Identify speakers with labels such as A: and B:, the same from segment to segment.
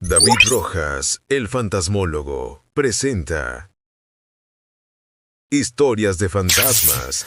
A: David Rojas, el fantasmólogo, presenta Historias de fantasmas.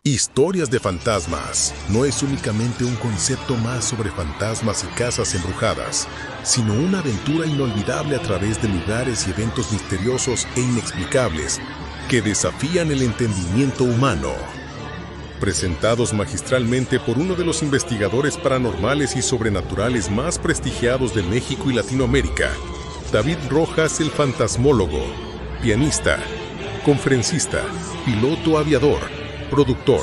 A: Historias de fantasmas no es únicamente un concepto más sobre fantasmas y casas embrujadas, sino una aventura inolvidable a través de lugares y eventos misteriosos e inexplicables que desafían el entendimiento humano. Presentados magistralmente por uno de los investigadores paranormales y sobrenaturales más prestigiados de México y Latinoamérica, David Rojas el fantasmólogo, pianista, conferencista, piloto aviador, productor,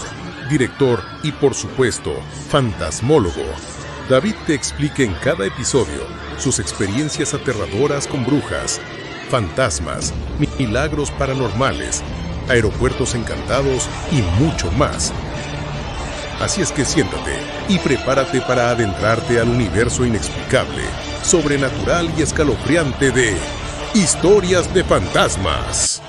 A: director y por supuesto, fantasmólogo. David te explica en cada episodio sus experiencias aterradoras con brujas, fantasmas, milagros paranormales, aeropuertos encantados y mucho más. Así es que siéntate y prepárate para adentrarte al universo inexplicable, sobrenatural y escalofriante de Historias de Fantasmas.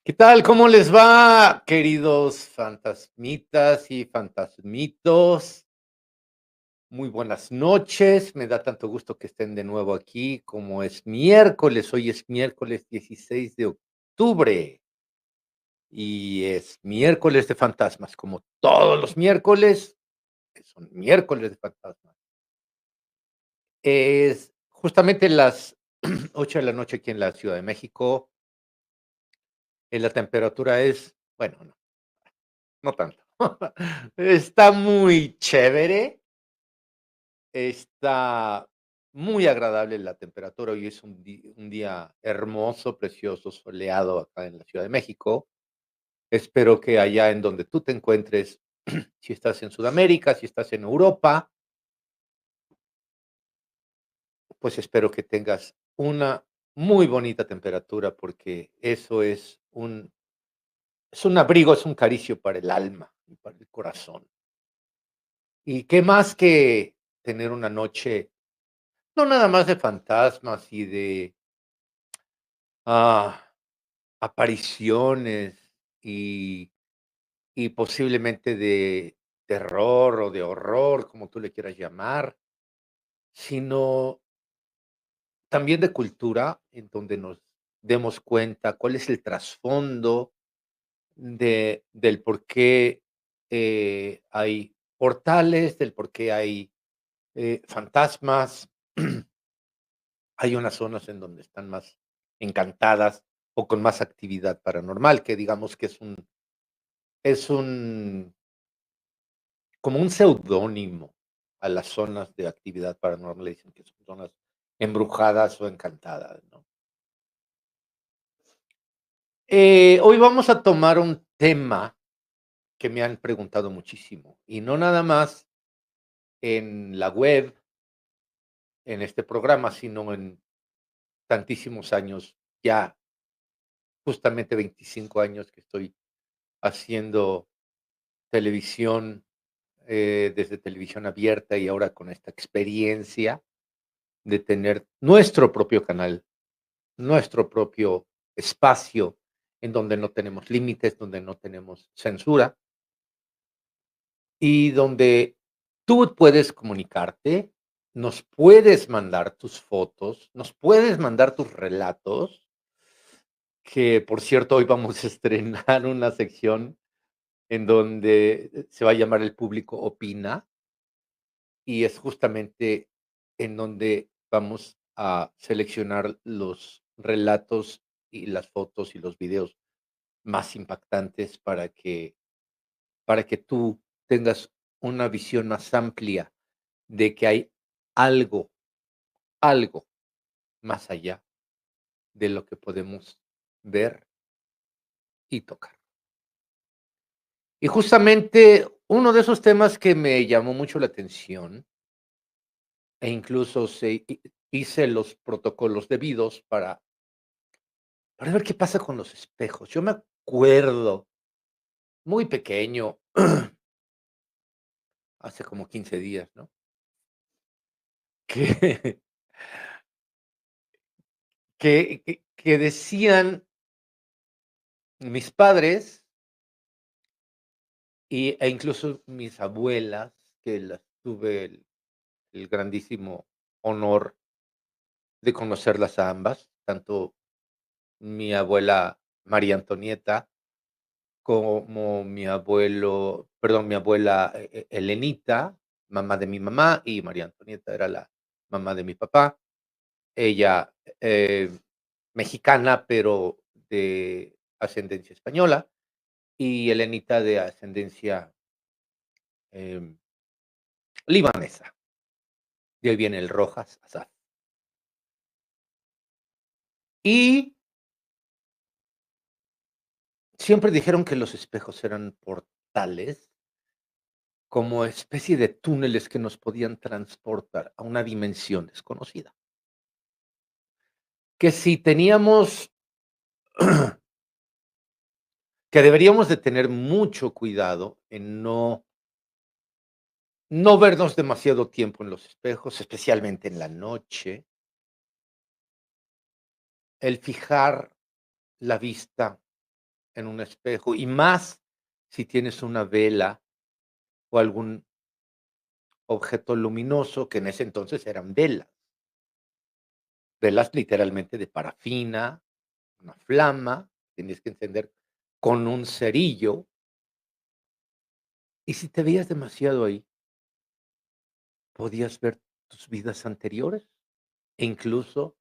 B: ¿Qué tal? ¿Cómo les va, queridos fantasmitas y fantasmitos? Muy buenas noches. Me da tanto gusto que estén de nuevo aquí, como es miércoles. Hoy es miércoles 16 de octubre y es miércoles de fantasmas, como todos los miércoles, que son miércoles de fantasmas. Es justamente las 8 de la noche aquí en la Ciudad de México. La temperatura es, bueno, no tanto. Está muy chévere, está muy agradable la temperatura. Hoy es un día hermoso, precioso, soleado acá en la Ciudad de México. Espero que allá en donde tú te encuentres, si estás en Sudamérica, si estás en Europa, pues espero que tengas una muy bonita temperatura, porque eso es un abrigo, es un caricio para el alma y para el corazón. Y qué más que tener una noche, no nada más de fantasmas y de, ah, apariciones y posiblemente de terror o de horror, como tú le quieras llamar, sino también de cultura, en donde nos demos cuenta cuál es el trasfondo del por qué, hay portales, del por qué hay, fantasmas. Hay unas zonas en donde están más encantadas o con más actividad paranormal, que digamos que es un como un seudónimo a las zonas de actividad paranormal. Le dicen que son zonas embrujadas o encantadas, ¿no? Hoy vamos a tomar un tema que me han preguntado muchísimo, y no nada más en la web, en este programa, sino en tantísimos años, ya justamente 25 años que estoy haciendo televisión, desde televisión abierta, y ahora con esta experiencia de tener nuestro propio canal, nuestro propio espacio en donde no tenemos límites, donde no tenemos censura y donde tú puedes comunicarte, nos puedes mandar tus fotos, nos puedes mandar tus relatos, que por cierto, hoy vamos a estrenar una sección en donde se va a llamar El Público Opina. Y es justamente en donde vamos a seleccionar los relatos y las fotos y los videos más impactantes para que tú tengas una visión más amplia de que hay algo, algo más allá de lo que podemos ver y tocar. Y justamente uno de esos temas que me llamó mucho la atención, e incluso hice los protocolos debidos para ver qué pasa con los espejos. Yo me acuerdo, muy pequeño, hace como 15 días, ¿no? Que que decían mis padres incluso mis abuelas, que las tuve el grandísimo honor de conocerlas a ambas, tanto mi abuela María Antonieta, como mi abuela Elenita, mamá de mi mamá, y María Antonieta era la mamá de mi papá. Ella, mexicana, pero de ascendencia española, y Elenita de ascendencia, em, libanesa. De ahí viene el Rojas Asaf. Y siempre dijeron que los espejos eran portales, como especie de túneles que nos podían transportar a una dimensión desconocida. Que si teníamos que deberíamos de tener mucho cuidado en no vernos demasiado tiempo en los espejos, especialmente en la noche, el fijar la vista en un espejo, y más si tienes una vela o algún objeto luminoso, que en ese entonces eran velas literalmente de parafina, una flama, tenías que encender con un cerillo, y si te veías demasiado ahí, podías ver tus vidas anteriores, e incluso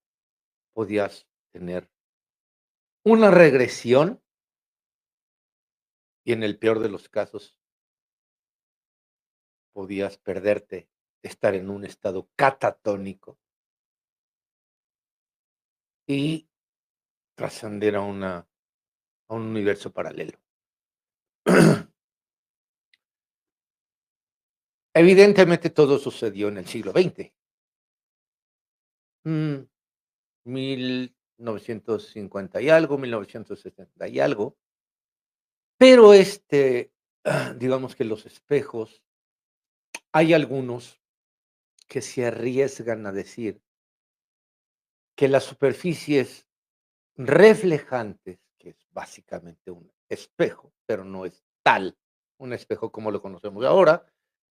B: podías tener una regresión, y en el peor de los casos, podías perderte, estar en un estado catatónico y trascender a un universo paralelo. Evidentemente, todo sucedió en el siglo XX. 1950 y algo, 1960 y algo, pero, digamos que los espejos, hay algunos que se arriesgan a decir que las superficies reflejantes, que es básicamente un espejo, pero no es tal un espejo como lo conocemos ahora,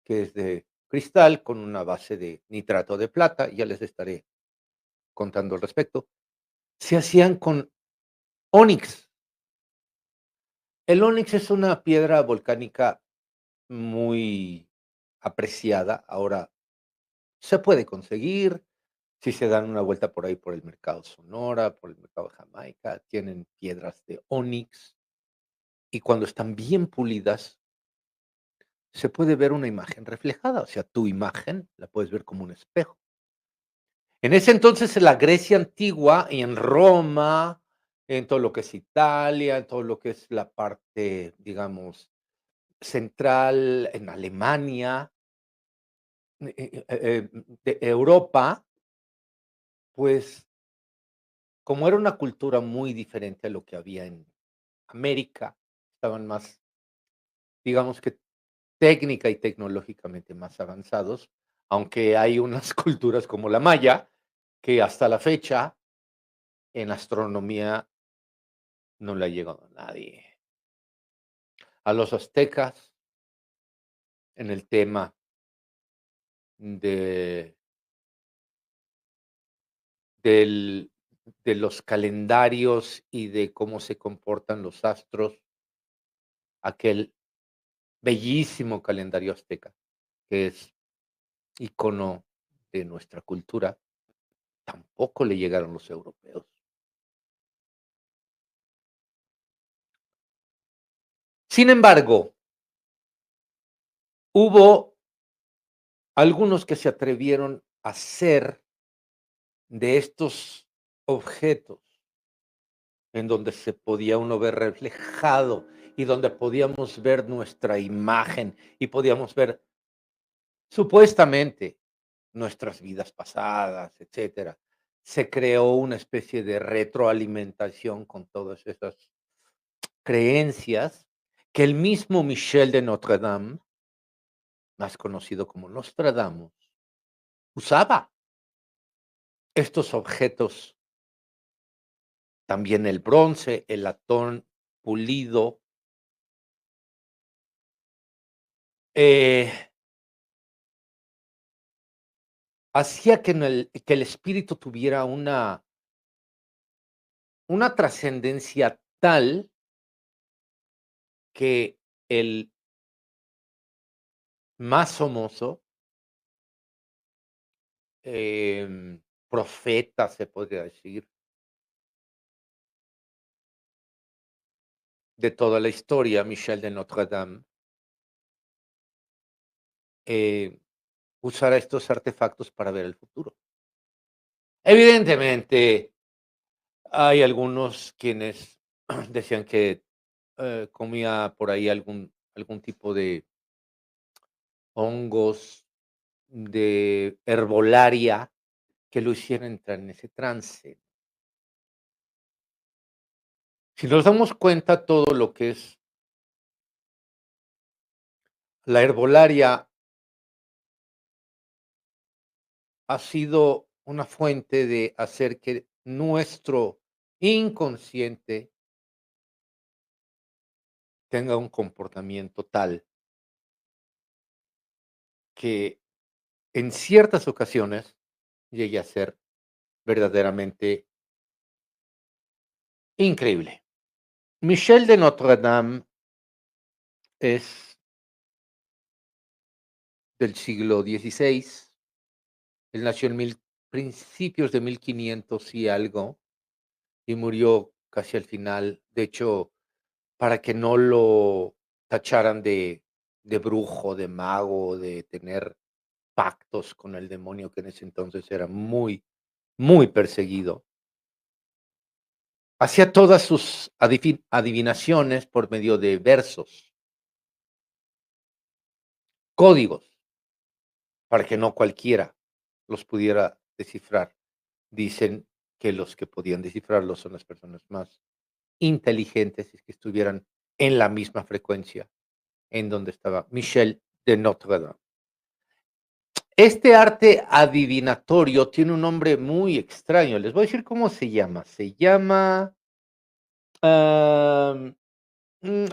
B: que es de cristal con una base de nitrato de plata, ya les estaré contando al respecto, se hacían con ónix. El ónix es una piedra volcánica muy apreciada, ahora se puede conseguir, si se dan una vuelta por ahí por el mercado Sonora, por el mercado de Jamaica, tienen piedras de ónix, y cuando están bien pulidas, se puede ver una imagen reflejada, o sea, tu imagen la puedes ver como un espejo. En ese entonces, en la Grecia antigua y en Roma, en todo lo que es Italia, en todo lo que es la parte, digamos, central, en Alemania, de Europa, pues, como era una cultura muy diferente a lo que había en América, estaban más, digamos que técnica y tecnológicamente más avanzados, aunque hay unas culturas como la maya, que hasta la fecha en astronomía no le ha llegado a nadie. A los aztecas en el tema de del de los calendarios y de cómo se comportan los astros, aquel bellísimo calendario azteca, que es icono de nuestra cultura, tampoco le llegaron los europeos. Sin embargo, hubo algunos que se atrevieron a hacer de estos objetos en donde se podía uno ver reflejado y donde podíamos ver nuestra imagen y podíamos ver supuestamente nuestras vidas pasadas, etcétera. Se creó una especie de retroalimentación con todas esas creencias que el mismo Michel de Notre Dame, más conocido como Nostradamus, usaba estos objetos, también el bronce, el latón pulido, eh, hacía que el espíritu tuviera una trascendencia tal que el más famoso, profeta, se podría decir, de toda la historia, Michel de Notre Dame, eh, usara estos artefactos para ver el futuro. Evidentemente, hay algunos quienes decían que, comía por ahí algún tipo de hongos, de herbolaria, que lo hiciera entrar en ese trance. Si nos damos cuenta, todo lo que es la herbolaria ha sido una fuente de hacer que nuestro inconsciente tenga un comportamiento tal que en ciertas ocasiones llegue a ser verdaderamente increíble. Michel de Notre Dame es del siglo XVI. Él nació en principios de 1500 y algo, y murió casi al final. De hecho, para que no lo tacharan de brujo, de mago, de tener pactos con el demonio, que en ese entonces era muy, muy perseguido. Hacía todas sus adivinaciones por medio de versos, códigos, para que no cualquiera los pudiera descifrar. Dicen que los que podían descifrarlos son las personas más inteligentes y que estuvieran en la misma frecuencia en donde estaba Michel de Notre Dame. Este arte adivinatorio tiene un nombre muy extraño. Les voy a decir cómo se llama. Se llama, am,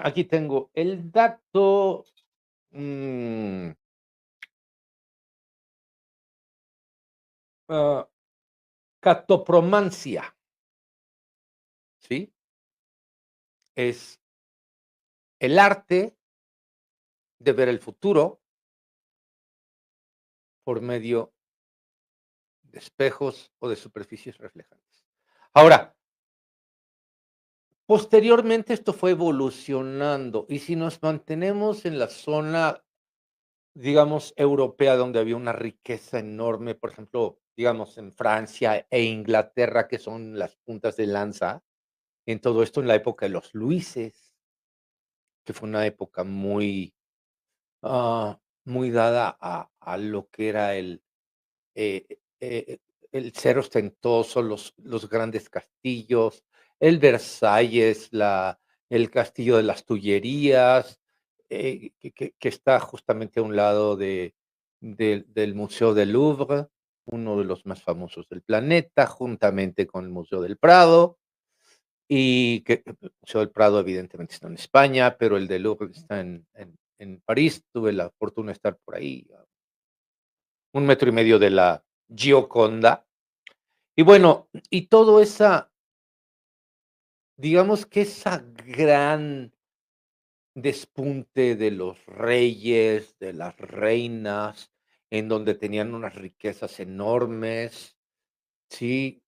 B: aquí tengo el dato, mm, ah, catopromancia, ¿sí? Es el arte de ver el futuro por medio de espejos o de superficies reflejantes. Ahora, posteriormente esto fue evolucionando, y si nos mantenemos en la zona, digamos, europea, donde había una riqueza enorme, por ejemplo, digamos, en Francia e Inglaterra, que son las puntas de lanza en todo esto, en la época de los Luises, que fue una época muy dada a lo que era eh eh, el ser ostentoso, los grandes castillos, el Versalles, el castillo de las Tullerías, que está justamente a un lado del Museo del Louvre, uno de los más famosos del planeta, juntamente con el Museo del Prado, y que el Museo del Prado evidentemente está en España, pero el del Louvre está en París. Tuve la fortuna de estar por ahí, a 1 metro y medio de la Gioconda. Y bueno, y todo esa, digamos que esa gran despunte de los reyes, de las reinas, en donde tenían unas riquezas enormes, ¿sí?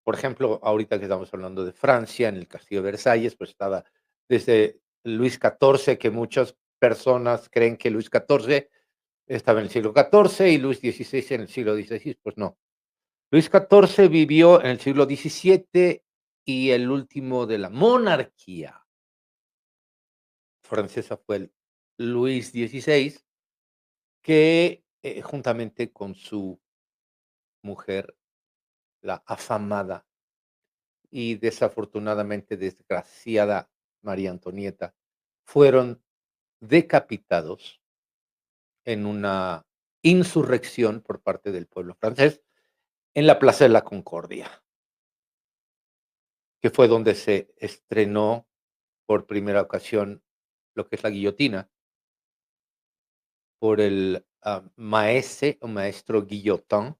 B: Por ejemplo, ahorita que estamos hablando de Francia, en el castillo de Versalles, pues estaba desde Luis XIV, que muchas personas creen que Luis XIV estaba en el siglo XIV y Luis XVI en el siglo XVI, pues no. Luis XIV vivió en el siglo XVII y el último de la monarquía francesa fue el Luis XVI, que, juntamente con su mujer, la afamada y desafortunadamente desgraciada María Antonieta, fueron decapitados en una insurrección por parte del pueblo francés en la Plaza de la Concordia, que fue donde se estrenó por primera ocasión lo que es la guillotina por el maese o maestro Guillotin,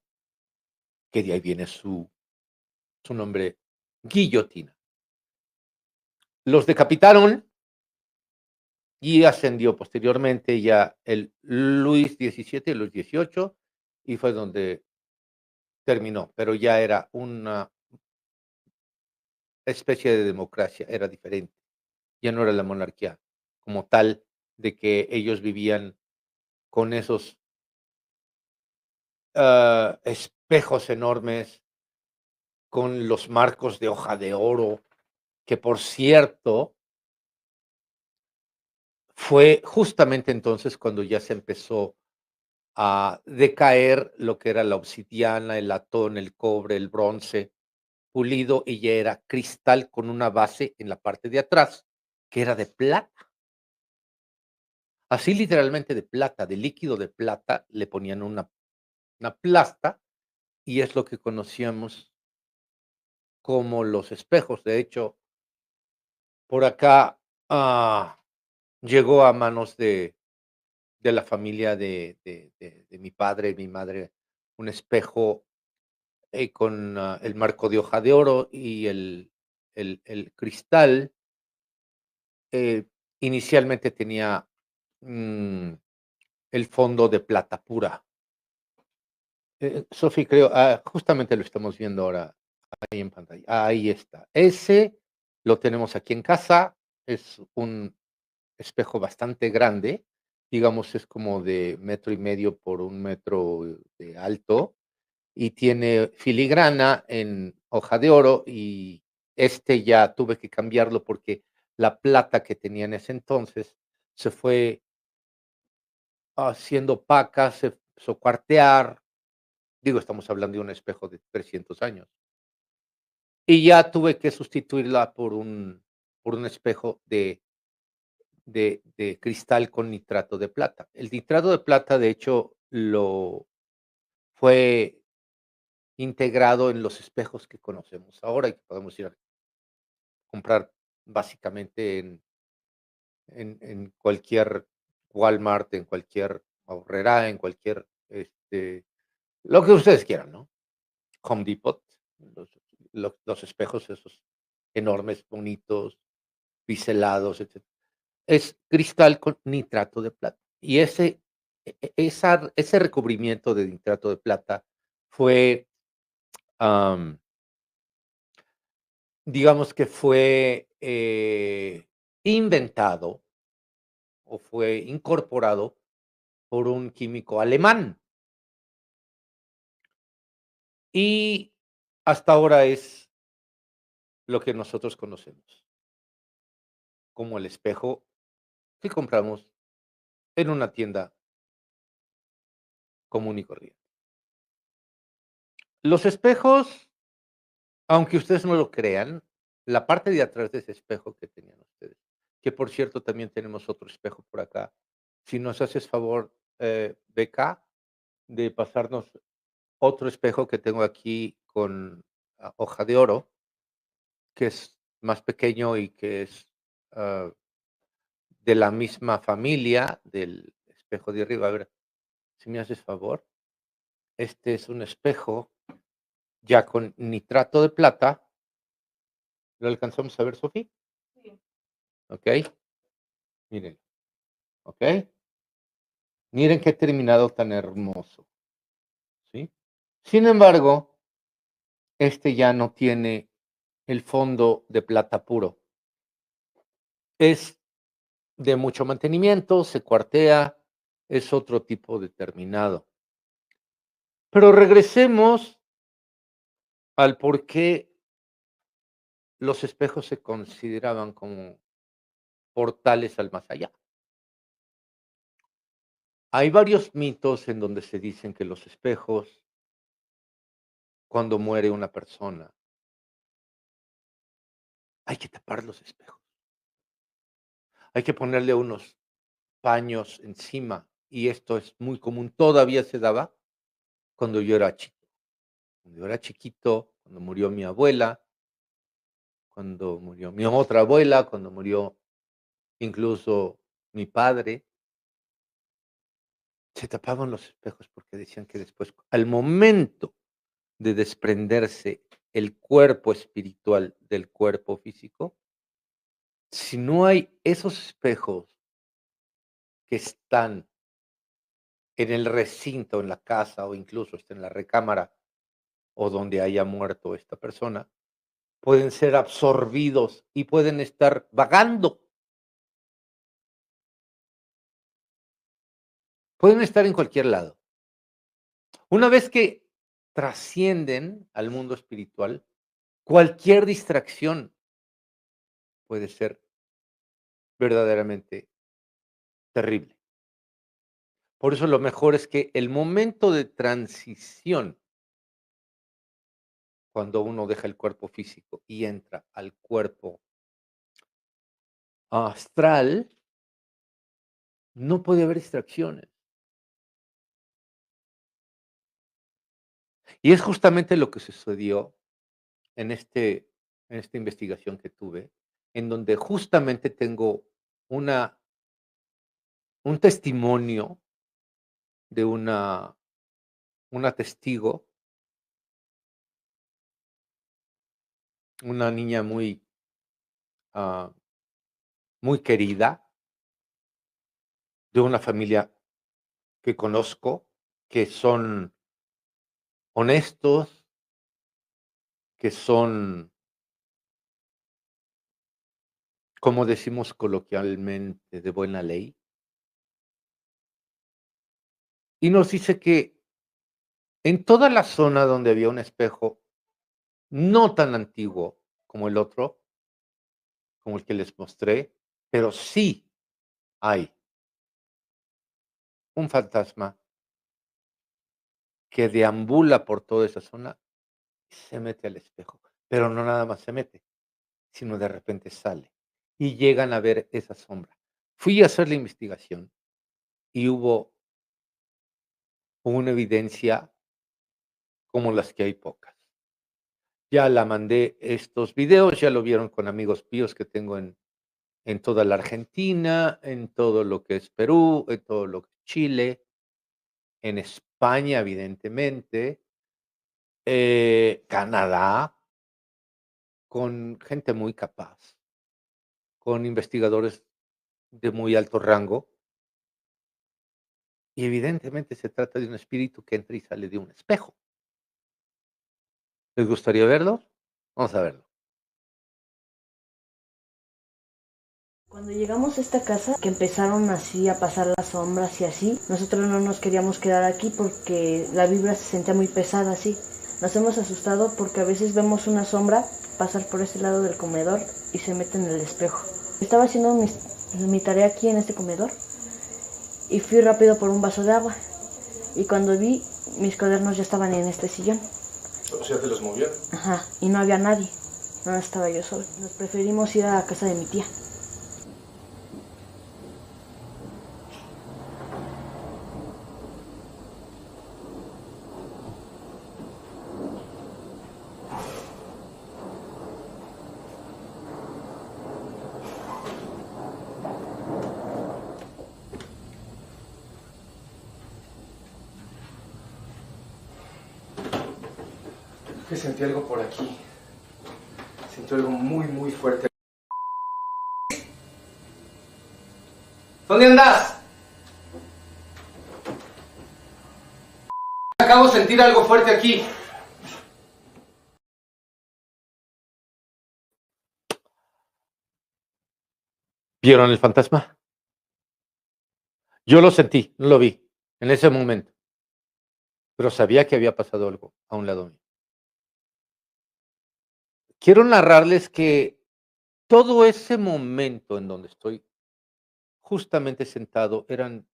B: que de ahí viene su nombre, guillotina. Los decapitaron y ascendió posteriormente ya el Luis XVII, Luis XVIII, y fue donde terminó, pero ya era una especie de democracia, era diferente, ya no era la monarquía como tal, de que ellos vivían con esos espejos enormes, con los marcos de hoja de oro, que por cierto, fue justamente entonces cuando ya se empezó a decaer lo que era la obsidiana, el latón, el cobre, el bronce pulido, y ya era cristal con una base en la parte de atrás, que era de plata. Así literalmente de plata, de líquido de plata, le ponían una plasta, y es lo que conocíamos como los espejos. De hecho, por acá, llegó a manos de la familia de mi padre y mi madre, un espejo, con, el marco de hoja de oro y el cristal, eh, inicialmente tenía, mm, el fondo de plata pura. Sofi, creo, justamente lo estamos viendo ahora ahí en pantalla. Ahí está. Ese lo tenemos aquí en casa, es un espejo bastante grande, digamos, es como de metro y medio por un metro de alto, y tiene filigrana en hoja de oro, y ya tuve que cambiarlo porque la plata que tenía en ese entonces se fue haciendo opaca, se empezó a cuartear, digo, estamos hablando de un espejo de 300 años, y ya tuve que sustituirla por un espejo de cristal con nitrato de plata. El nitrato de plata, de hecho, lo fue integrado en los espejos que conocemos ahora y que podemos ir a comprar básicamente en cualquier Walmart, en cualquier Aurrera, en cualquier, lo que ustedes quieran, ¿no? Home Depot, los los espejos esos enormes, bonitos, biselados, etcétera. Es cristal con nitrato de plata. Y ese recubrimiento de nitrato de plata fue, am, digamos que fue, inventado o fue incorporado por un químico alemán, y hasta ahora es lo que nosotros conocemos como el espejo que compramos en una tienda común y corriente. Los espejos, aunque ustedes no lo crean, la parte de atrás de ese espejo que tenían ustedes, que por cierto también tenemos otro espejo por acá. Si nos haces favor, Beca, de pasarnos otro espejo que tengo aquí con, hoja de oro, que es más pequeño y que es, ah, de la misma familia del espejo de arriba. A ver, si me haces favor. Este es un espejo ya con nitrato de plata. ¿Lo alcanzamos a ver, Sofi? Okey, miren, okey. Miren qué terminado tan hermoso, ¿sí? Sin embargo, ya no tiene el fondo de plata puro. Es de mucho mantenimiento, se cuartea, es otro tipo determinado. Pero regresemos al por qué los espejos se consideraban como portales al más allá. Hay varios mitos en donde se dicen que los espejos, cuando muere una persona, hay que tapar los espejos, hay que ponerle unos paños encima, y esto es muy común, todavía se daba cuando yo era chico. Cuando yo era chiquito, cuando murió mi abuela, cuando murió mi otra abuela, cuando murió incluso mi padre, se tapaban los espejos porque decían que después, al momento de desprenderse el cuerpo espiritual del cuerpo físico, si no hay esos espejos que están en el recinto, en la casa o incluso está en la recámara o donde haya muerto esta persona, pueden ser absorbidos y pueden estar vagando. Pueden estar en cualquier lado. Una vez que trascienden al mundo espiritual, cualquier distracción puede ser verdaderamente terrible. Por eso lo mejor es que el momento de transición, cuando uno deja el cuerpo físico y entra al cuerpo astral, no puede haber distracciones. Y es justamente lo que sucedió en en esta investigación que tuve, en donde justamente tengo una un testimonio de una testigo, una niña ah, muy querida, de una familia que conozco, que son honestos, que son, como decimos coloquialmente, de buena ley, y nos dice que en toda la zona donde había un espejo no tan antiguo como el otro, como el que les mostré, pero sí hay un fantasma que deambula por toda esa zona y se mete al espejo, pero no nada más se mete, sino de repente sale y llegan a ver esa sombra. Fui a hacer la investigación y hubo una evidencia como las que hay pocas. Ya la mandé estos videos, ya lo vieron con amigos míos que tengo en toda la Argentina, en todo lo que es Perú, en todo lo que es Chile, en España, evidentemente, Canadá, con gente muy capaz, con investigadores de muy alto rango, y evidentemente se trata de un espíritu que entra y sale de un espejo. ¿Les gustaría verlo? Vamos a verlo.
C: Cuando llegamos a esta casa, que empezaron así a pasar las sombras y así, nosotros no nos queríamos quedar aquí porque la vibra se sentía muy pesada así. Nos hemos asustado porque a veces vemos una sombra pasar por este lado del comedor y se mete en el espejo. Estaba haciendo mi tarea aquí en este comedor y fui rápido por un vaso de agua. Y cuando vi, mis cuadernos ya estaban en este sillón.
D: O sea, ¿te los movió?
C: Ajá, y no había nadie. No estaba yo sola. Nos preferimos ir a la casa de mi tía.
D: Que sentí algo por aquí. Sentí algo muy, muy fuerte. ¿Dónde andas? Acabo de sentir algo fuerte aquí.
B: ¿Vieron el fantasma? Yo lo sentí, no lo vi en ese momento, pero sabía que había pasado algo a un lado mío. Quiero narrarles que todo ese momento en donde estoy justamente sentado, eran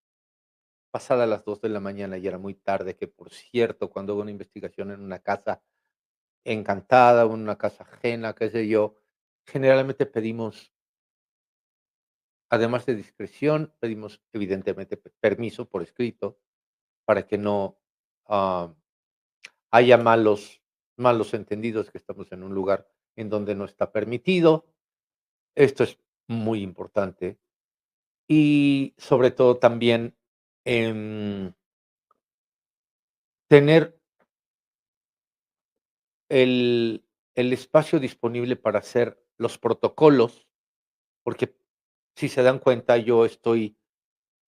B: pasadas las 2 de la mañana y era muy tarde, que por cierto, cuando hago una investigación en una casa encantada o en una casa ajena, qué sé yo, generalmente pedimos, además de discreción, pedimos evidentemente permiso por escrito para que no ah, haya malos entendidos que estamos en un lugar en donde no está permitido. Esto es muy importante. Y sobre todo también, em, tener el espacio disponible para hacer los protocolos, porque si se dan cuenta, yo estoy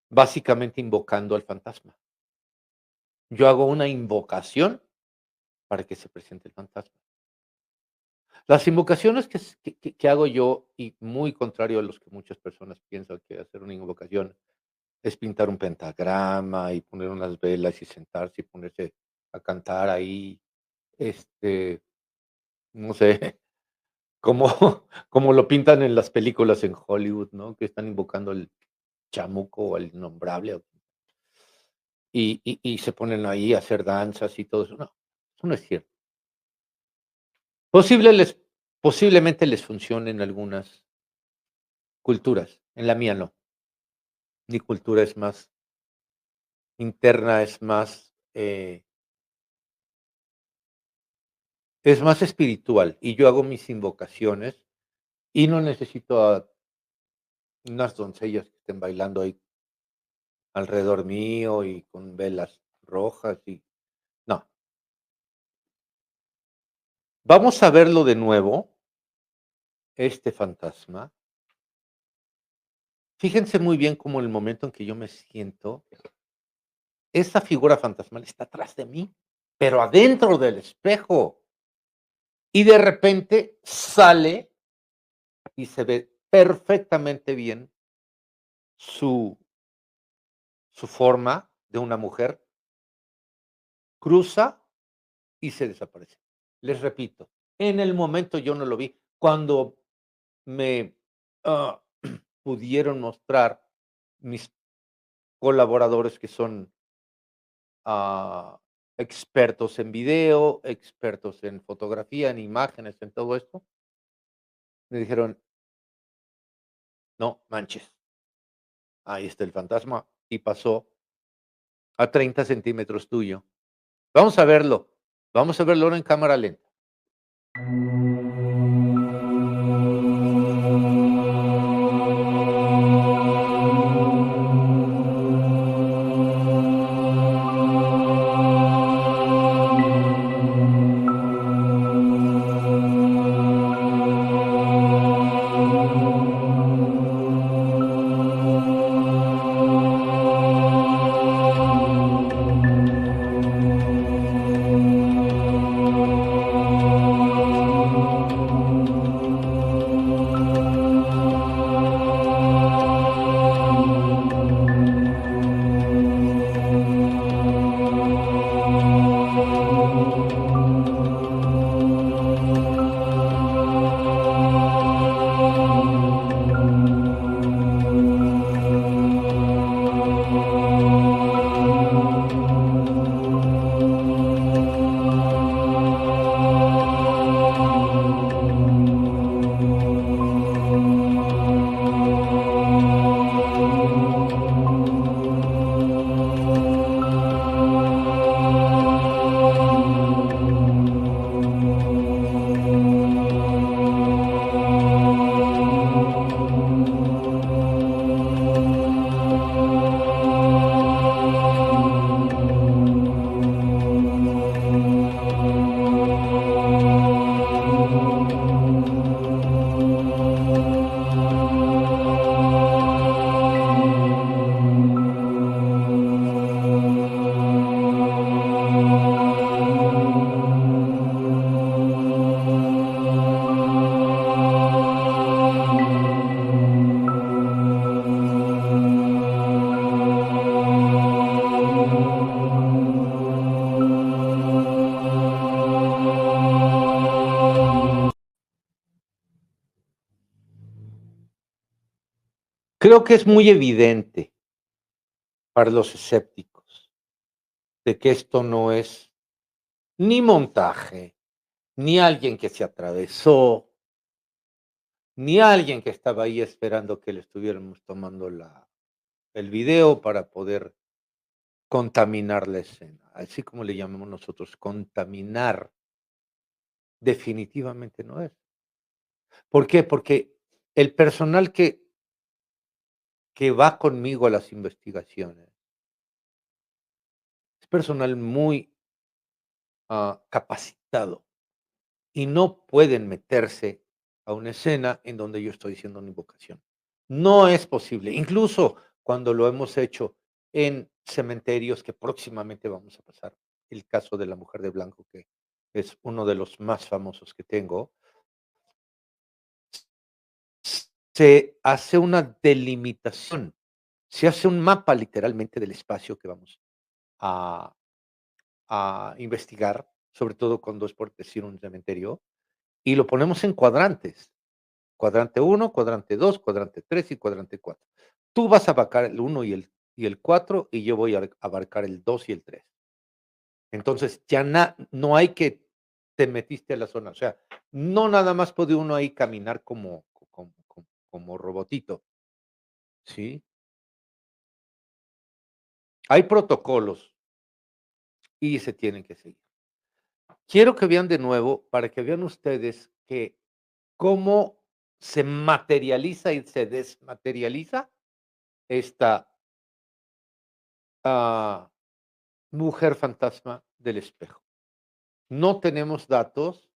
B: básicamente invocando al fantasma. Yo hago una invocación para que se presente el fantasma. Las invocaciones que hago yo, y muy contrario a los que muchas personas piensan que hacer una invocación es pintar un pentagrama y poner unas velas y sentarse y ponerse a cantar ahí, este, no sé, como como lo pintan en las películas en Hollywood, ¿no? Que están invocando al chamuco o al innombrable, y se ponen ahí a hacer danzas y todo eso. No, eso no es cierto. Posible les Posiblemente les funcione en algunas culturas, en la mía no. Mi cultura es más interna, es más espiritual, y yo hago mis invocaciones, y no necesito a unas doncellas que estén bailando ahí alrededor mío y con velas rojas y no. Vamos a verlo de nuevo, este fantasma. Fíjense muy bien cómo el momento en que yo me siento, esa figura fantasmal está atrás de mí, pero adentro del espejo. Y de repente sale y se ve perfectamente bien su su forma de una mujer, cruza y se desaparece. Les repito, en el momento yo no lo vi. Cuando me, ah, pudieron mostrar mis colaboradores que son, expertos en video, expertos en fotografía, en imágenes, en todo esto, me dijeron: "No manches, ahí está el fantasma y pasó a 30 centímetros tuyo. Vamos a verlo ahora en cámara lenta". Creo que es muy evidente para los escépticos de que esto no es ni montaje, ni alguien que se atravesó, ni alguien que estaba ahí esperando que le estuviéramos tomando el video para poder contaminar la escena, así como le llamamos nosotros, contaminar, definitivamente no es. ¿Por qué? Porque el personal que va conmigo a las investigaciones es personal muy, capacitado y no pueden meterse a una escena en donde yo estoy haciendo una invocación. No es posible, incluso cuando lo hemos hecho en cementerios que próximamente vamos a pasar. El caso de la mujer de blanco, que es uno de los más famosos que tengo, se hace una delimitación, se hace un mapa literalmente del espacio que vamos a investigar, sobre todo cuando es por decir un cementerio, y lo ponemos en cuadrantes. Cuadrante uno, cuadrante 2, cuadrante 3 y cuadrante 4. Tú vas a abarcar el uno y el 4 y yo voy a abarcar el 2 y el 3. Entonces, ya no hay que te metiste a la zona, o sea, no nada más puede uno ahí caminar como robotito, ¿sí? Hay protocolos y se tienen que seguir. Quiero que vean de nuevo, para que vean ustedes que cómo se materializa y se desmaterializa esta, ah, mujer fantasma del espejo. No tenemos datos,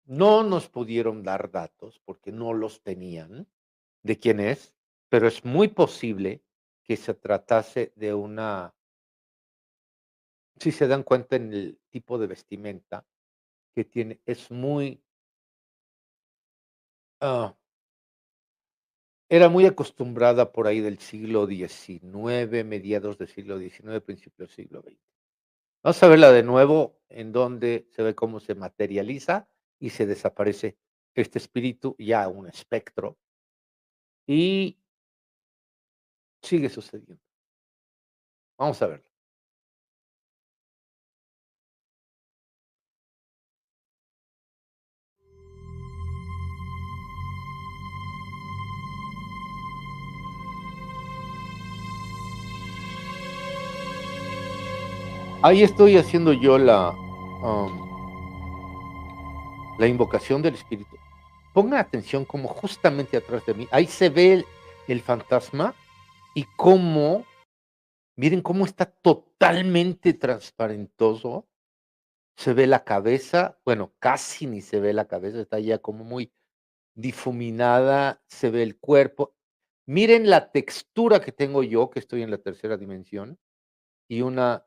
B: no nos pudieron dar datos porque no los tenían de quién es, pero es muy posible que se tratase de una, si se dan cuenta en el tipo de vestimenta que tiene, es muy, ah, era muy acostumbrada por ahí del siglo XIX, mediados del siglo XIX, principio del siglo XX. Vamos a verla de nuevo, en donde se ve cómo se materializa y se desaparece este espíritu, ya un espectro, y sigue sucediendo. Vamos a verlo. Ahí estoy haciendo yo la invocación del espíritu. Pongan atención como justamente atrás de mí, ahí se ve el fantasma y cómo, miren cómo está totalmente transparentoso. Se ve la cabeza, bueno, casi ni se ve la cabeza, está ya como muy difuminada, se ve el cuerpo. Miren la textura que tengo yo, que estoy en la tercera dimensión, y una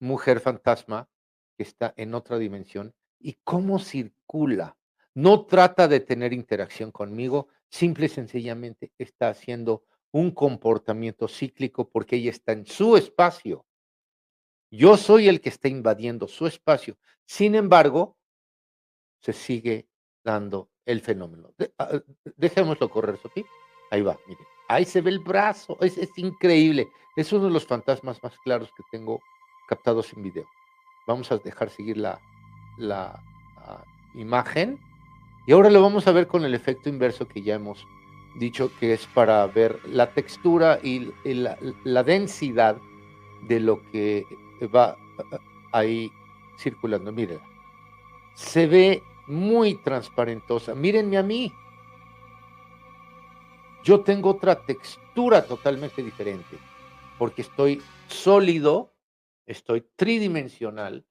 B: mujer fantasma que está en otra dimensión, y cómo circula. No trata de tener interacción conmigo, simple y sencillamente está haciendo un comportamiento cíclico porque ella está en su espacio. Yo soy el que está invadiendo su espacio. Sin embargo, se sigue dando el fenómeno. Dejémoslo correr, Sofi. Ahí va, miren. Ahí se ve el brazo. Es increíble. Es uno de los fantasmas más claros que tengo captados en video. Vamos a dejar seguir la imagen. Y ahora lo vamos a ver con el efecto inverso que ya hemos dicho, que es para ver la textura y la densidad de lo que va ahí circulando. Miren, se ve muy transparentosa. Mírenme a mí. Yo tengo otra textura totalmente diferente, porque estoy sólido, estoy tridimensional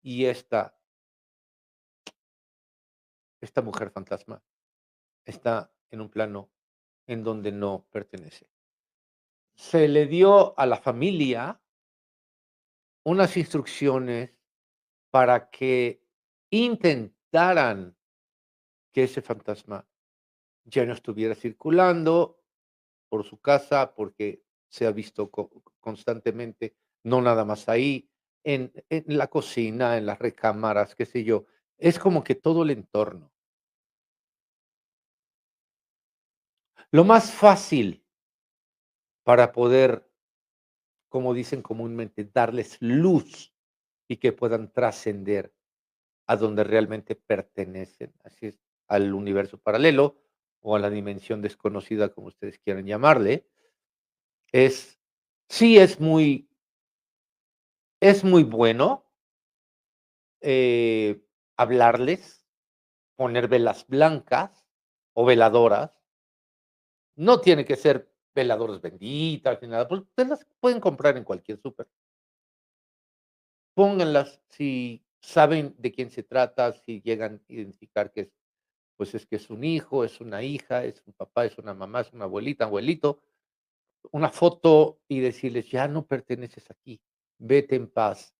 B: y esta mujer fantasma está en un plano en donde no pertenece. Se le dio a la familia unas instrucciones para que intentaran que ese fantasma ya no estuviera circulando por su casa, porque se ha visto constantemente, no nada más ahí, en la cocina, en las recámaras, qué sé yo. Es como que todo el entorno. Lo más fácil para poder, como dicen comúnmente, darles luz y que puedan trascender a donde realmente pertenecen, así es, al universo paralelo o a la dimensión desconocida, como ustedes quieran llamarle, es sí es muy bueno, eh, hablarles, poner velas blancas o veladoras. No tiene que ser veladoras benditas ni nada, pues, ustedes las pueden comprar en cualquier súper. Pónganlas, si saben de quién se trata, si llegan a identificar que es, pues, es que es un hijo, es una hija, es un papá, es una mamá, es una abuelita, abuelito, una foto y decirles: "Ya no perteneces aquí, vete en paz,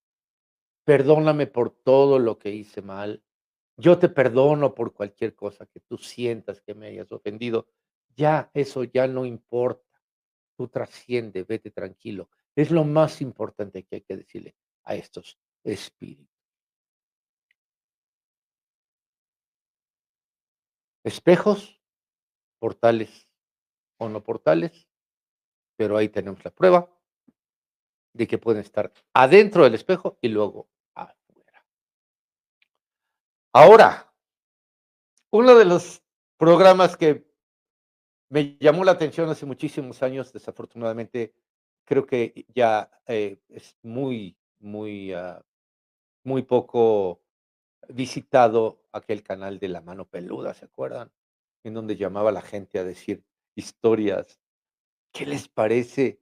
B: perdóname por todo lo que hice mal, yo te perdono por cualquier cosa que tú sientas que me hayas ofendido, ya, eso ya no importa". Tú trasciende, vete tranquilo. Es lo más importante que hay que decirle a estos espíritus. Espejos, portales o no portales, pero ahí tenemos la prueba de que pueden estar adentro del espejo y luego afuera. Ahora, uno de los programas que me llamó la atención hace muchísimos años, desafortunadamente, creo que ya, es muy poco visitado aquel canal de La Mano Peluda, ¿se acuerdan? En donde llamaba la gente a decir historias. ¿Qué les parece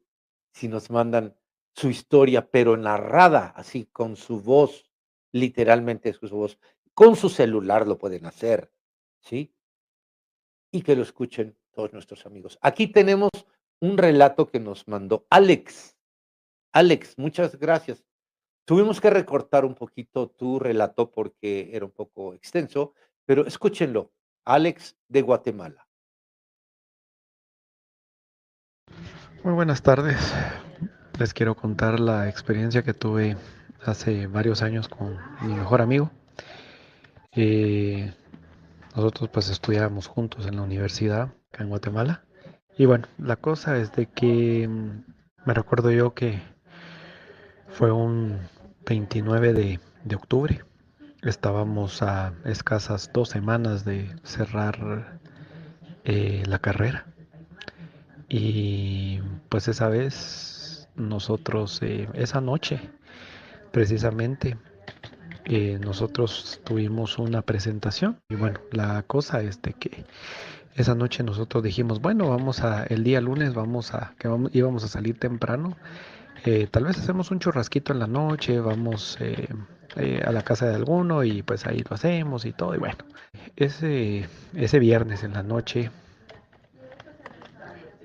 B: si nos mandan su historia, pero narrada así con su voz, literalmente su voz? Con su celular lo pueden hacer, ¿sí? Y que lo escuchen todos nuestros amigos. Aquí tenemos un relato que nos mandó Alex. Alex, muchas gracias. Tuvimos que recortar un poquito tu relato porque era un poco extenso, pero escúchenlo. Alex de Guatemala.
E: Muy buenas tardes. Les quiero contar la experiencia que tuve hace varios años con mi mejor amigo. Eh, Nosotros pues estudiábamos juntos en la universidad acá en Guatemala. Y bueno, la cosa es de que me recuerdo yo que fue un 29 de octubre. Estábamos a escasas 2 semanas de cerrar la carrera. Y pues esa vez nosotros, esa noche precisamente, nosotros tuvimos una presentación. Y bueno, la cosa es de que esa noche nosotros dijimos, bueno, el día lunes íbamos a salir temprano. Tal vez hacemos un churrasquito en la noche, vamos a la casa de alguno y pues ahí lo hacemos y todo. Y bueno, ese viernes en la noche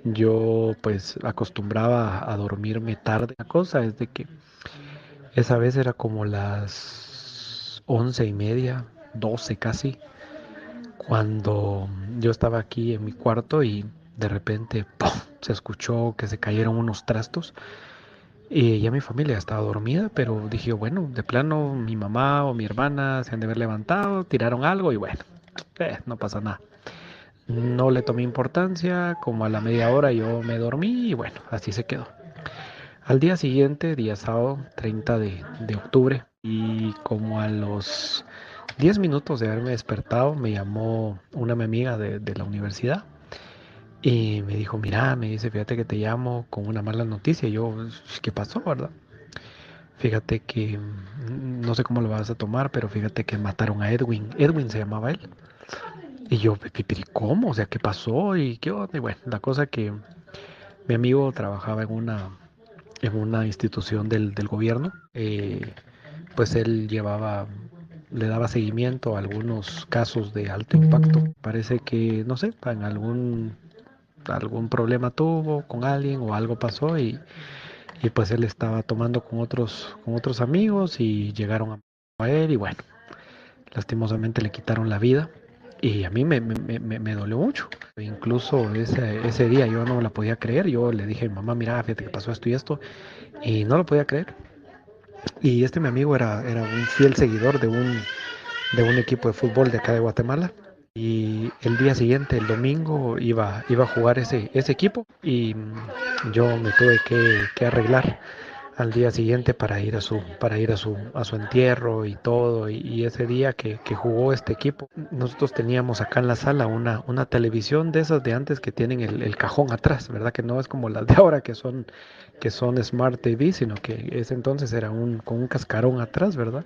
E: yo pues acostumbraba a dormirme tarde. La cosa es de que esa vez era como las 11:30, 12 casi, cuando yo estaba aquí en mi cuarto y de repente ¡pum! Se escuchó que se cayeron unos trastos y ya mi familia estaba dormida, pero dije, bueno, de plano mi mamá o mi hermana se han de haber levantado, tiraron algo y bueno, no pasa nada. No le tomé importancia, como a la media hora yo me dormí y bueno, así se quedó. Al día siguiente, día sábado, 30 de octubre, y como a los 10 minutos de haberme despertado, me llamó una mi amiga de la universidad y me dijo, mira, me dice, fíjate que te llamo con una mala noticia. Y yo, ¿qué pasó, verdad? Fíjate que, no sé cómo lo vas a tomar, pero fíjate que mataron a Edwin. Edwin se llamaba él. Y yo, pero ¿cómo? O sea, ¿qué pasó? ¿Y qué onda? Y bueno, la cosa que mi amigo trabajaba en una institución del gobierno. Pues él le daba seguimiento a algunos casos de alto impacto. Parece que, no sé, en algún problema tuvo con alguien o algo pasó y pues él estaba tomando con otros amigos y llegaron a él y bueno, lastimosamente le quitaron la vida. Y a mí me dolió mucho. Incluso ese día yo no la podía creer. Yo le dije a mi mamá, mira, fíjate que pasó esto y esto. Y no lo podía creer. Y mi amigo era un fiel seguidor de un equipo de fútbol de acá de Guatemala. Y el día siguiente, el domingo, iba a jugar ese equipo y yo me tuve que arreglar al día siguiente para ir a su entierro y todo. Y ese día que jugó este equipo, nosotros teníamos acá en la sala una televisión de esas de antes que tienen el cajón atrás, ¿verdad? Que no es como las de ahora que son Smart TV, sino que ese entonces era con un cascarón atrás, ¿verdad?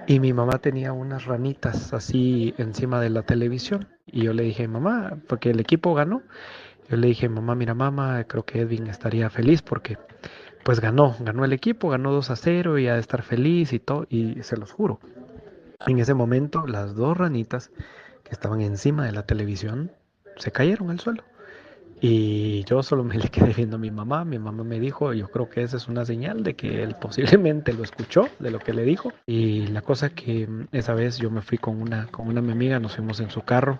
E: Y mi mamá tenía unas ranitas así encima de la televisión. Y yo le dije, mamá, porque el equipo ganó. Yo le dije, mamá, mira, mamá, creo que Edwin estaría feliz porque pues ganó el equipo, ganó 2-0 y ha de estar feliz y todo. Y se los juro, en ese momento las dos ranitas que estaban encima de la televisión se cayeron al suelo. Y yo solo me le quedé viendo a mi mamá me dijo, yo creo que esa es una señal de que él posiblemente lo escuchó, de lo que le dijo. Y la cosa que esa vez yo me fui con una mi amiga, nos fuimos en su carro.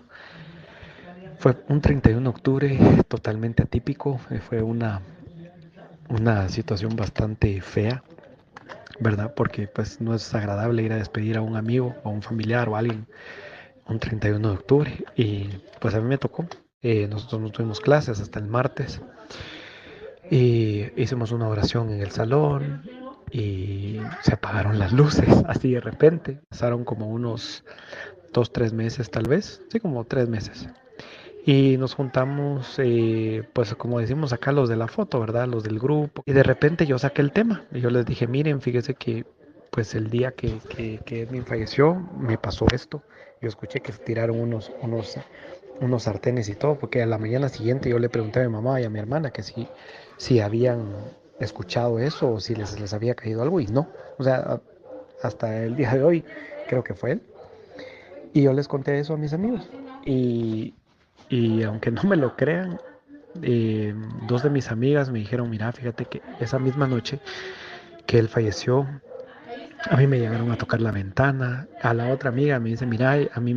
E: Fue un 31 de octubre totalmente atípico, fue una situación bastante fea, ¿verdad? Porque pues no es agradable ir a despedir a un amigo o a un familiar o a alguien un 31 de octubre. Y pues a mí me tocó. Nosotros no tuvimos clases hasta el martes. Y hicimos una oración en el salón y se apagaron las luces así de repente. Pasaron como unos 2, 3 meses tal vez, sí, como 3 meses. Y nos juntamos, pues como decimos acá los de la foto, ¿verdad? Los del grupo. Y de repente yo saqué el tema. Y yo les dije, miren, fíjese que pues el día que Edwin falleció me pasó esto. Yo escuché que se tiraron unos sartenes y todo, porque a la mañana siguiente yo le pregunté a mi mamá y a mi hermana que si habían escuchado eso o si les había caído algo y no. O sea, hasta el día de hoy creo que fue él. Y yo les conté eso a mis amigos. Y, y aunque no me lo crean, eh, dos de mis amigas me dijeron, mira, fíjate que esa misma noche que él falleció, a mí me llegaron a tocar la ventana. A la otra amiga me dice, mira, a mí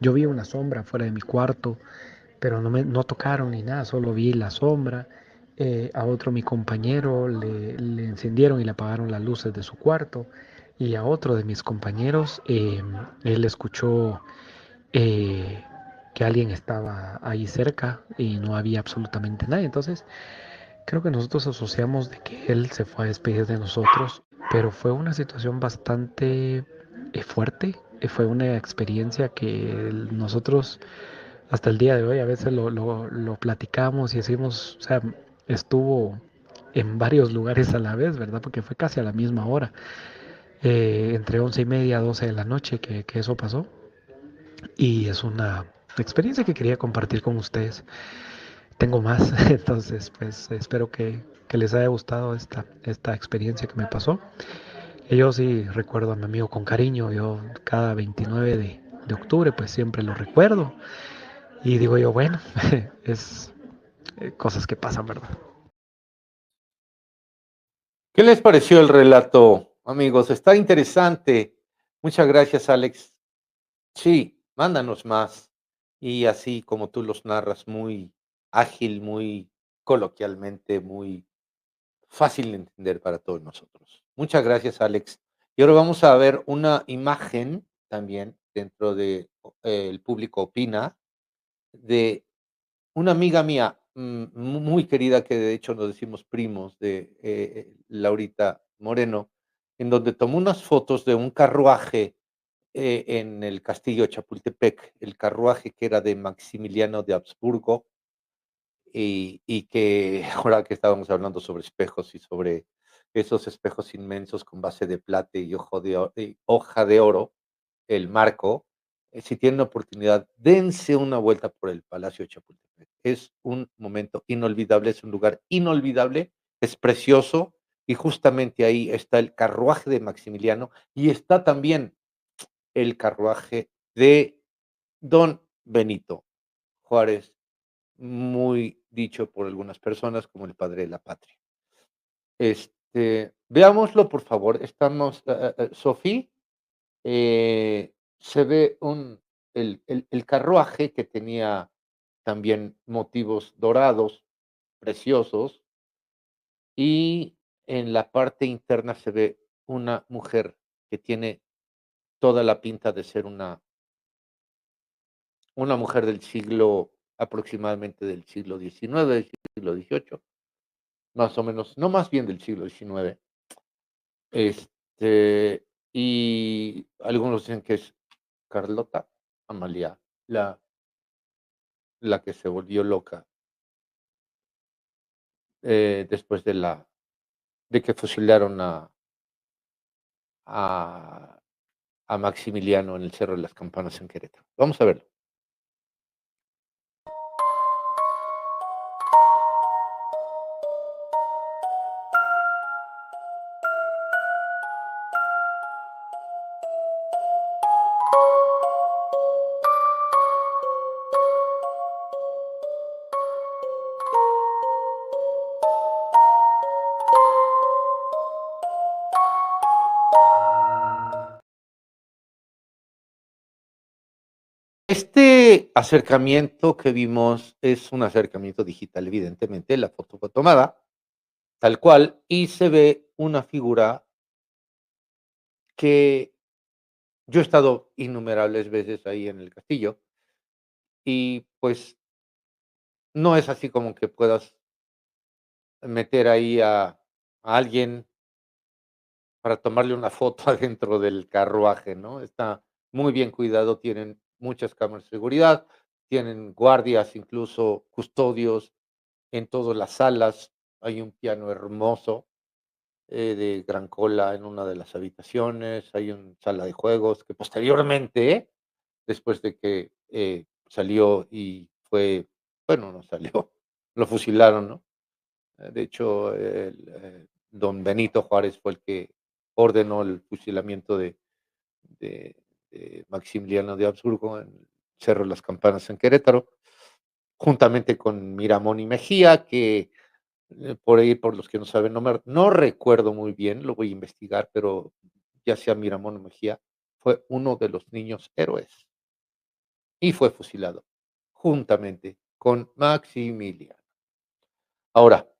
E: yo vi una sombra fuera de mi cuarto, pero no tocaron ni nada, solo vi la sombra. A otro mi compañero le encendieron y le apagaron las luces de su cuarto. Y a otro de mis compañeros, él escuchó eh, que alguien estaba ahí cerca y no había absolutamente nadie. Entonces, creo que nosotros asociamos de que él se fue a despedir de nosotros, pero fue una situación bastante fuerte. Fue una experiencia que nosotros hasta el día de hoy a veces lo platicamos y decimos, o sea, estuvo en varios lugares a la vez, ¿verdad? Porque fue casi a la misma hora, entre 11:30 12 de la noche que eso pasó. Y es una experiencia que quería compartir con ustedes. Tengo más, entonces pues espero que les haya gustado esta experiencia que me pasó. Y yo sí recuerdo a mi amigo con cariño, yo cada 29 de octubre pues siempre lo recuerdo y digo yo, bueno, es cosas que pasan, ¿verdad?
B: ¿Qué les pareció el relato, amigos? Está interesante. Muchas gracias, Alex. Sí, mándanos más. Y así como tú los narras, muy ágil, muy coloquialmente, muy fácil de entender para todos nosotros. Muchas gracias, Alex. Y ahora vamos a ver una imagen también dentro de el público opina de una amiga mía muy querida que de hecho nos decimos primos de Laurita Moreno, en donde tomó unas fotos de un carruaje en el castillo de Chapultepec, el carruaje que era de Maximiliano de Habsburgo y que ahora que estábamos hablando sobre espejos y sobre esos espejos inmensos con base de plata y, y hoja de oro, el marco, si tienen oportunidad, dense una vuelta por el Palacio de Chapultepec. Es un momento inolvidable, es un lugar inolvidable, es precioso y justamente ahí está el carruaje de Maximiliano y está también el carruaje de Don Benito Juárez, muy dicho por algunas personas como el padre de la patria. Veámoslo, por favor. Estamos, Sofía, se ve el carruaje que tenía también motivos dorados, preciosos, y en la parte interna se ve una mujer que tiene toda la pinta de ser una una mujer del siglo, aproximadamente del siglo XIX, del siglo XVIII, más o menos, no, más bien del siglo XIX. Este, y algunos dicen que es Carlota Amalia, la, la que se volvió loca después de que fusilaron a, a Maximiliano en el Cerro de las Campanas en Querétaro. Vamos a verlo. Este acercamiento que vimos es un acercamiento digital, evidentemente, la foto fue tomada tal cual y se ve una figura que yo he estado innumerables veces ahí en el castillo y pues no es así como que puedas meter ahí a alguien para tomarle una foto adentro del carruaje, ¿no? Está muy bien cuidado, tienen muchas cámaras de seguridad, tienen guardias, incluso custodios en todas las salas. Hay un piano hermoso de gran cola en una de las habitaciones, hay una sala de juegos que posteriormente, después de que salió y fue, bueno, no salió, lo fusilaron, ¿no? De hecho, don Benito Juárez fue el que ordenó el fusilamiento de Maximiliano de Habsburgo en el Cerro de las Campanas en Querétaro, juntamente con Miramón y Mejía, que por ahí, por los que no saben, no recuerdo muy bien, lo voy a investigar, pero ya sea Miramón o Mejía, fue uno de los niños héroes y fue fusilado juntamente con Maximiliano. Ahora,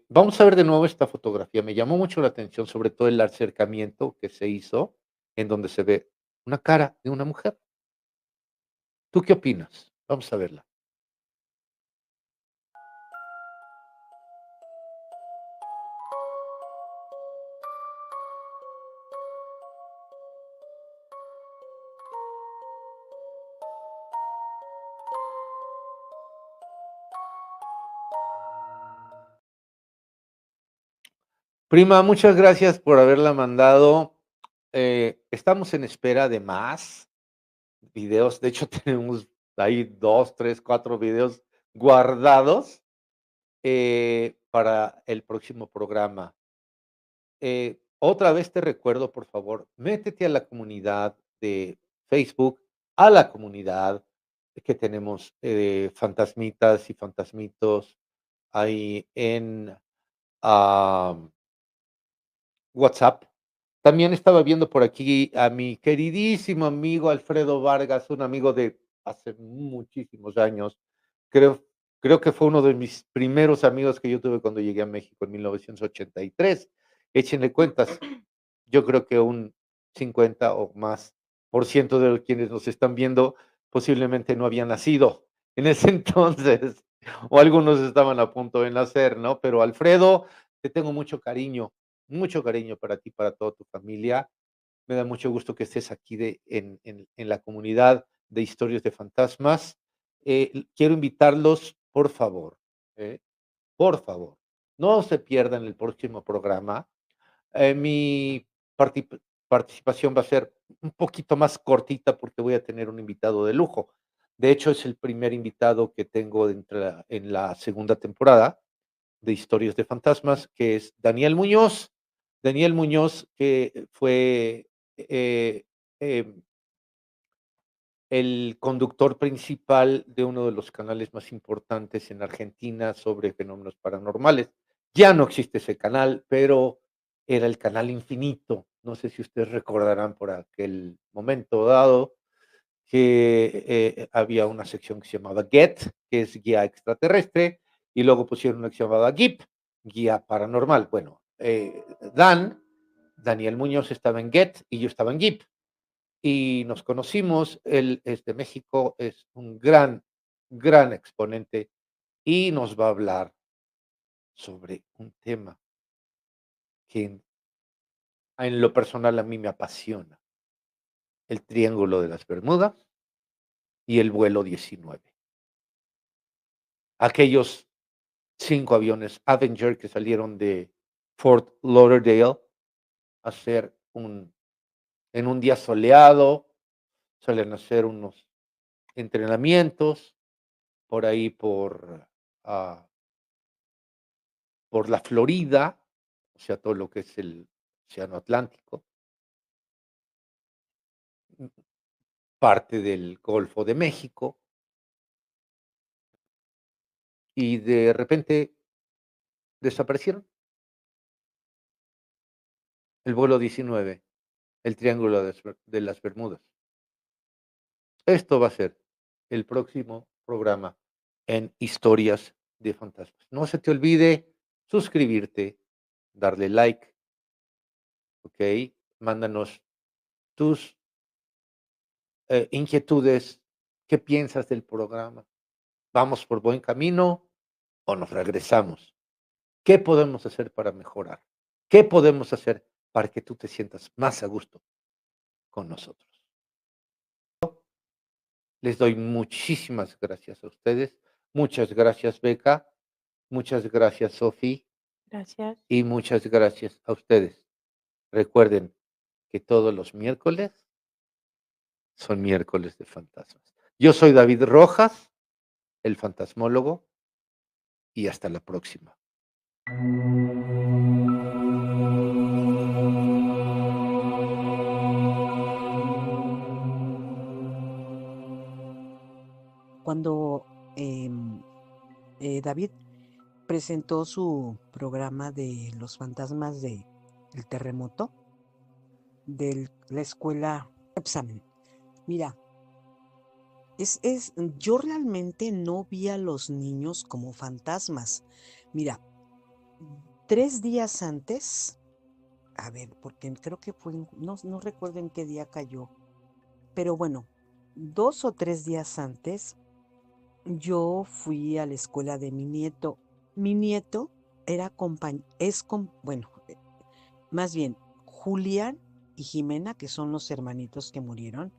B: vamos a ver de nuevo esta fotografía. Me llamó mucho la atención, sobre todo el acercamiento que se hizo, en donde se ve una cara de una mujer. ¿Tú qué opinas? Vamos a verla. Prima, muchas gracias por haberla mandado. Estamos en espera de más videos. De hecho, tenemos ahí 2, 3, 4 videos guardados para el próximo programa. Otra vez te recuerdo, por favor, métete a la comunidad de Facebook, a la comunidad que tenemos fantasmitas y fantasmitos ahí en WhatsApp. También estaba viendo por aquí a mi queridísimo amigo Alfredo Vargas, un amigo de hace muchísimos años. Creo, creo que fue uno de mis primeros amigos que yo tuve cuando llegué a México en 1983. Échenle cuentas, yo creo que un 50 o más por ciento de quienes nos están viendo posiblemente no habían nacido en ese entonces, o algunos estaban a punto de nacer, ¿no? Pero Alfredo, te tengo mucho cariño para ti, para toda tu familia. Me da mucho gusto que estés aquí en la comunidad de historias de fantasmas. Quiero invitarlos, eh, por favor, no se pierdan el próximo programa. Mi parti participación va a ser un poquito más cortita porque voy a tener un invitado de lujo. De hecho, es el primer invitado que tengo en la segunda temporada de Historias de Fantasmas, que es Daniel Muñoz. Daniel Muñoz, que fue em, el conductor principal de uno de los canales más importantes en Argentina sobre fenómenos paranormales. Ya no existe ese canal, pero era el canal Infinito. No sé si ustedes recordarán por aquel momento dado que había una sección que se llamaba Get, que es guía extraterrestre, y luego pusieron una que se llamaba GIP, guía paranormal. Bueno, Daniel Muñoz estaba en Get y yo estaba en GIP. y nos conocimos. Él es de México, es un gran, gran exponente y nos va a hablar sobre un tema que en lo personal a mí me apasiona, el Triángulo de las Bermudas y el vuelo 19. Aquellos 5 aviones Avenger que salieron de Fort Lauderdale a hacer en un día soleado, salen a hacer unos entrenamientos por ahí ah, por la Florida, o sea, todo lo que es el océano Atlántico, parte del Golfo de México, y de repente desaparecieron. El vuelo 19, el Triángulo de las Bermudas. Esto va a ser el próximo programa en Historias de Fantasmas. No se te olvide suscribirte, darle like, ¿ok? Mándanos tus inquietudes, qué piensas del programa. ¿Vamos por buen camino o nos regresamos? ¿Qué podemos hacer para mejorar? ¿Qué podemos hacer para que tú te sientas más a gusto con nosotros? Les doy muchísimas gracias a ustedes. Muchas gracias, Beca. Muchas gracias, Sofi.
F: Gracias.
B: Y muchas gracias a ustedes. Recuerden que todos los miércoles son miércoles de fantasmas. Yo soy David Rojas, el fantasmólogo, y hasta la próxima.
G: Cuando David presentó su programa de los fantasmas del terremoto de la escuela Epsamen, mira, yo realmente no vi a los niños como fantasmas. Mira, 3 días antes, a ver, porque creo que fue, no recuerdo en qué día cayó, pero bueno, 2 o 3 días antes, yo fui a la escuela de mi nieto. Mi nieto era bueno, más bien, Julián y Jimena, que son los hermanitos que murieron,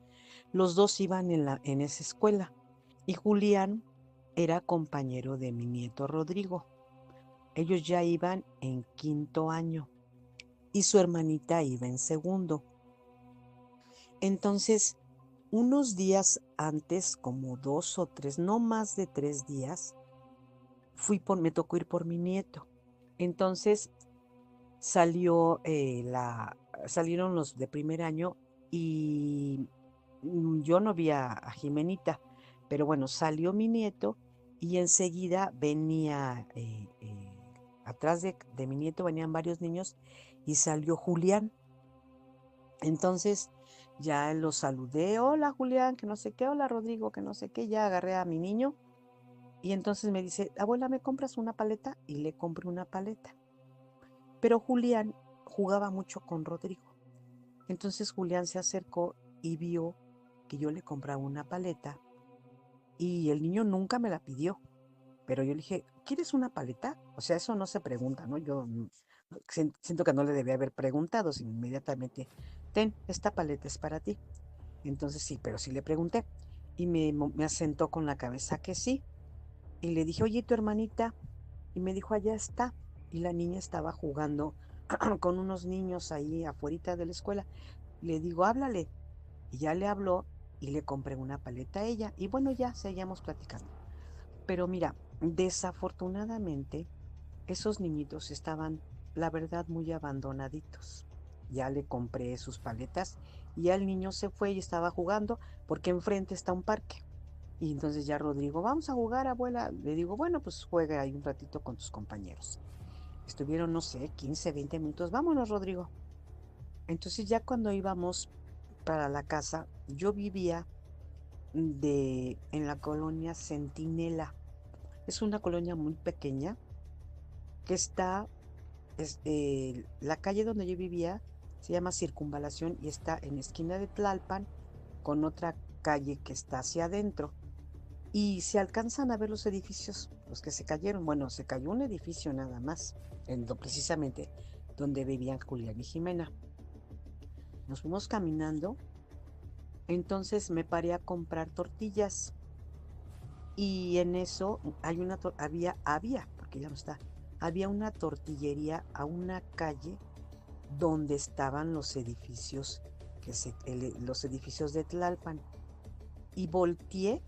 G: los dos iban en esa escuela. Y Julián era compañero de mi nieto Rodrigo. Ellos ya iban en 5º año y su hermanita iba en 2º. Entonces, unos días antes, como 2 o 3, no más de 3 días, me tocó ir por mi nieto. Entonces salieron los de primer año y yo no vi a Jimenita, pero bueno, salió mi nieto y enseguida venía, atrás de mi nieto venían varios niños y salió Julián. Entonces ya lo saludé, hola Julián, que no sé qué, hola Rodrigo, que no sé qué, ya agarré a mi niño y entonces me dice, abuela, ¿me compras una paleta? Y le compré una paleta. Pero Julián jugaba mucho con Rodrigo. Entonces Julián se acercó y vio que yo le compraba una paleta y el niño nunca me la pidió. Pero yo le dije, ¿quieres una paleta? O sea, eso no se pregunta, ¿no? Yo siento que no le debía haber preguntado, sino inmediatamente, ten, esta paleta es para ti. Entonces sí, pero sí le pregunté y me asentó con la cabeza que sí. Y le dije, oye, tu hermanita. Y me dijo, allá está. Y la niña estaba jugando con unos niños ahí afuera de la escuela. Le digo, háblale. Y ya le habló y le compré una paleta a ella. Y bueno, ya seguíamos platicando. Pero mira, desafortunadamente, esos niñitos estaban, la verdad, muy abandonaditos. Ya le compré sus paletas y ya el niño se fue y estaba jugando porque enfrente está un parque. Y entonces ya Rodrigo, vamos a jugar, abuela. Le digo, bueno, pues juega ahí un ratito con tus compañeros. Estuvieron, no sé, 15, 20 minutos. Vámonos, Rodrigo. Entonces ya cuando íbamos para la casa, yo vivía en la colonia Centinela. Es una colonia muy pequeña que está, la calle donde yo vivía se llama Circunvalación y está en la esquina de Tlalpan con otra calle que está hacia adentro. Y se alcanzan a ver los edificios, los que se cayeron. Bueno, se cayó un edificio nada más, precisamente donde vivían Julián y Jimena. Nos fuimos caminando, entonces me paré a comprar tortillas. Y en eso había, porque ya no está, había una tortillería a una calle donde estaban los edificios, los edificios de Tlalpan. Y volteé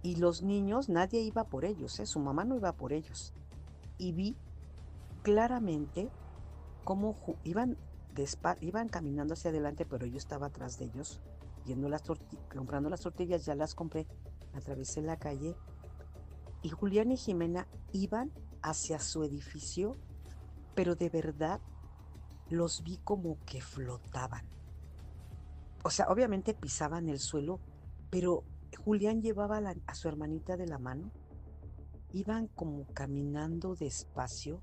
G: y los niños, nadie iba por ellos, su mamá no iba por ellos. Y vi claramente cómo iban caminando hacia adelante, pero yo estaba atrás de ellos, comprando las tortillas, ya las compré, atravesé la calle y Julián y Jimena iban hacia su edificio, pero de verdad los vi como que flotaban. O sea, obviamente pisaban el suelo, pero Julián llevaba a su hermanita de la mano. Iban como caminando despacio,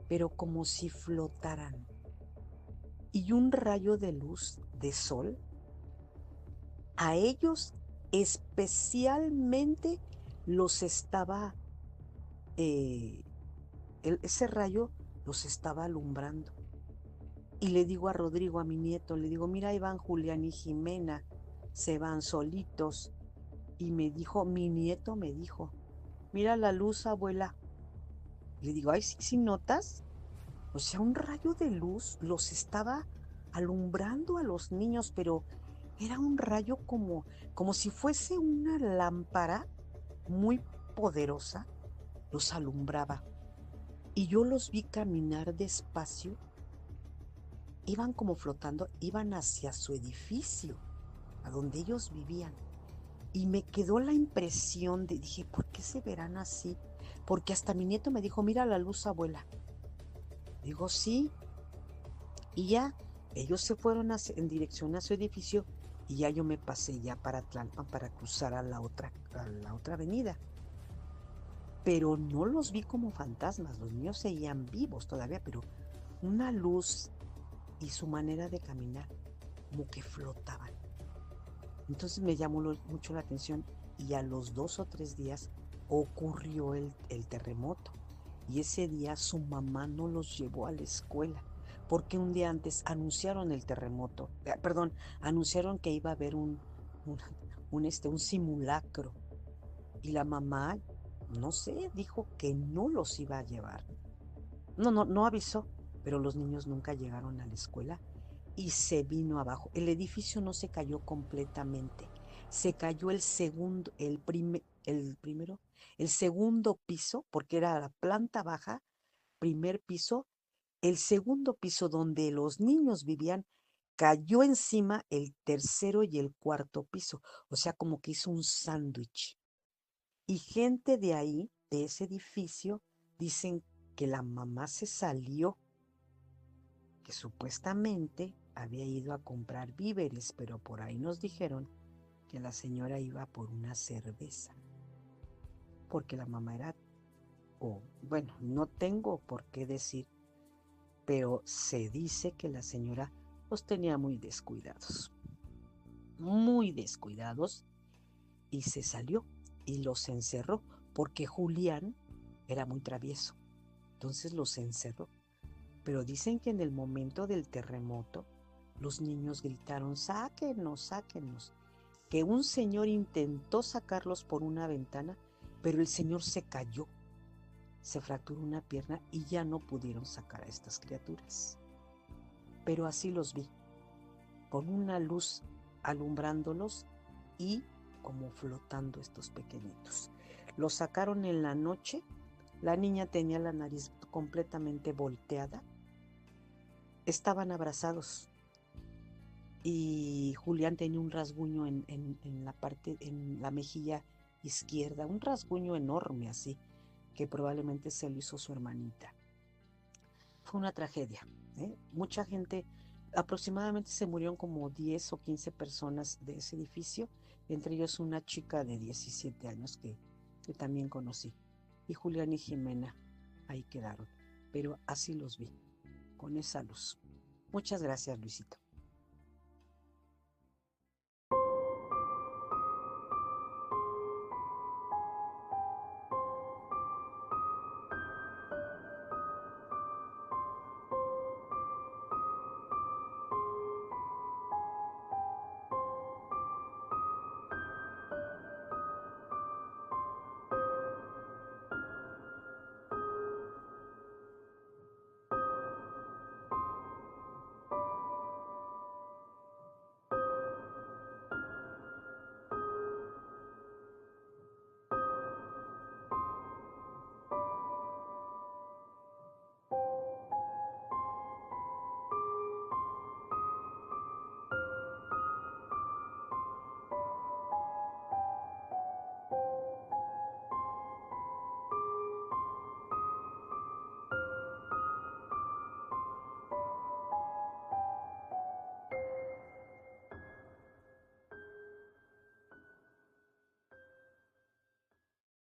G: pero como si flotaran. Y un rayo de luz, de sol, a ellos especialmente los estaba, ese rayo los estaba alumbrando. Y le digo a Rodrigo, a mi nieto, le digo, mira, ahí van Julián y Jimena, se van solitos. Y mi nieto me dijo, mira la luz, abuela. Le digo, ay, ¿sí notas? O sea, un rayo de luz los estaba alumbrando a los niños, pero era un rayo como si fuese una lámpara muy poderosa, los alumbraba. Y yo los vi caminar despacio, iban como flotando, iban hacia su edificio, a donde ellos vivían. Y me quedó la impresión dije, ¿por qué se verán así? Porque hasta mi nieto me dijo, mira la luz, abuela. Digo, sí. Y ya, ellos se fueron en dirección a su edificio y ya yo me pasé ya para Tlalpan para cruzar a la otra avenida. Pero no los vi como fantasmas, los niños seguían vivos todavía, pero una luz y su manera de caminar como que flotaban. Entonces me llamó mucho la atención y a los 2 o 3 días ocurrió el terremoto. Y ese día su mamá no los llevó a la escuela porque un día antes anunciaron el terremoto. Anunciaron que iba a haber un simulacro. Y la mamá, no sé, dijo que no los iba a llevar. No avisó, pero los niños nunca llegaron a la escuela y se vino abajo. El edificio no se cayó completamente. Se cayó el segundo piso, porque era la planta baja, primer piso, el segundo piso donde los niños vivían, cayó encima el tercero y el cuarto piso. O sea, como que hizo un sándwich. Y gente de ahí, de ese edificio, dicen que la mamá se salió, que supuestamente había ido a comprar víveres, pero por ahí nos dijeron que la señora iba por una cerveza, porque la mamá era, bueno, no tengo por qué decir, pero se dice que la señora los tenía muy descuidados, y se salió y los encerró, porque Julián era muy travieso, entonces los encerró. Pero dicen que en el momento del terremoto, los niños gritaron, sáquenos, sáquenos, que un señor intentó sacarlos por una ventana, pero el señor se cayó, se fracturó una pierna y ya no pudieron sacar a estas criaturas. Pero así los vi, con una luz alumbrándolos y como flotando estos pequeñitos. Los sacaron en la noche, la niña tenía la nariz completamente volteada, estaban abrazados y Julián tenía un rasguño en la mejilla izquierda, un rasguño enorme así, que probablemente se lo hizo su hermanita. Fue una tragedia, mucha gente, aproximadamente se murieron como 10 o 15 personas de ese edificio, entre ellos una chica de 17 años que también conocí, y Julián y Jimena ahí quedaron, pero así los vi, con esa luz. Muchas gracias, Luisito.